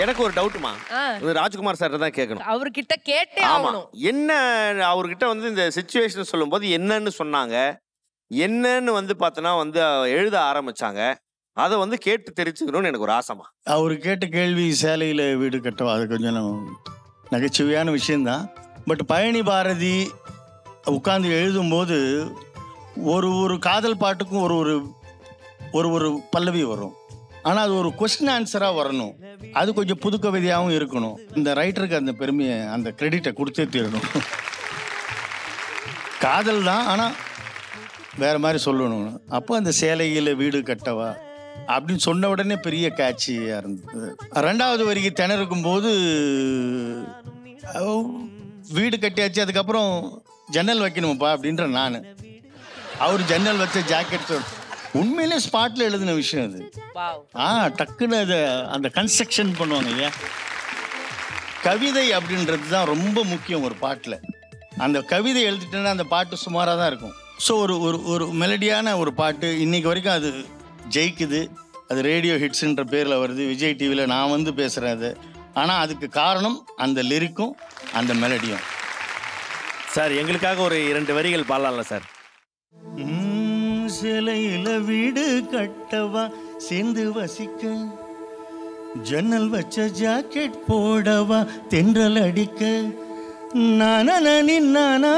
எனக்கு ஒரு டவுட்மா. ராஜ்குமார் சார் தான் கேட்கணும். அவர்கிட்ட கேட்டே ஆகணும். என்ன அவர்கிட்ட வந்து இந்த சிச்சுவேஷன் சொல்லும்போது என்னன்னு சொன்னாங்க, என்னன்னு வந்து பார்த்தனா வந்து எழுத ஆரம்பிச்சாங்க. அதை வந்து கேட்டு தெரிஞ்சுக்கணும்னு எனக்கு ஒரு ஆசைமா. அவர் கேட்ட கேள்வி சேலையில் வீடு கட்டவா, அது கொஞ்சம் நகைச்சுவையான விஷயந்தான். பட் பழனி பாரதி உட்கார்ந்து எழுதும்போது ஒரு காதல் பாட்டுக்கும் ஒரு பல்லவி வரும். ஆனால் அது ஒரு கொஸ்டின் ஆன்சராக வரணும். அது கொஞ்சம் புது கவிதையாகவும் இருக்கணும். இந்த ரைட்டருக்கு அந்த பெருமையை, அந்த கிரெடிட்டை கொடுத்தே தீரணும். காதல் தான், ஆனால் வேற மாதிரி சொல்லணும். அப்போ அந்த சேலையில் வீடு கட்டவா அப்படின்னு சொன்ன உடனே பெரிய கேட்சியாக இருந்தது. ரெண்டாவது வரிக்கு திணறுக்கும் போது வீடு கட்டியாச்சு, அதுக்கப்புறம் ஜன்னல் வைக்கணுமாப்பா அப்படின்ற நான். அவர் ஜன்னல் வச்ச ஜாக்கெட் உண்மையிலே ஸ்பாட்ல எழுதின விஷயம் அது. டக்குன்னு அதை அந்த கன்ஸ்ட்ரக்ஷன் பண்ணுவாங்க இல்லையா. கவிதை அப்படின்றது தான் ரொம்ப முக்கியம் ஒரு பாட்டில். அந்த கவிதை எழுதிட்டேன்னா அந்த பாட்டு சுமாராக தான் இருக்கும். ஸோ ஒரு மெலடியான ஒரு பாட்டு இன்னைக்கு வரைக்கும் அது ஜெயிக்குது. அது ரேடியோ ஹிட்ஸுன்ற பேரில் வருது. விஜய் டிவியில் நான் வந்து பேசுகிறேன் அது. ஆனால் அதுக்கு காரணம் அந்த லிரிக்கும் அந்த மெலடியும். சார் எங்களுக்காக ஒரு 2 வரிகள் பாடலாம்ல சார்? சிலையில வீடு கட்டவா, சேர்ந்து வசிக்க, ஜன்னல் வச்ச ஜாக்கெட் போடவா, தென்றல் அடிக்க, நானி நானா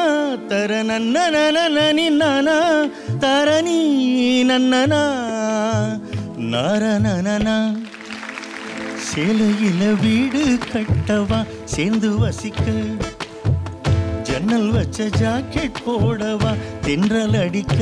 தர நன்னி நானா தரணி நன்னனா நாரணனா. சிலையில வீடு கட்டவா, சேர்ந்து வசிக்க, ஜன்னல் வச்ச ஜாக்கெட் போடவா, தென்றல் அடிக்க.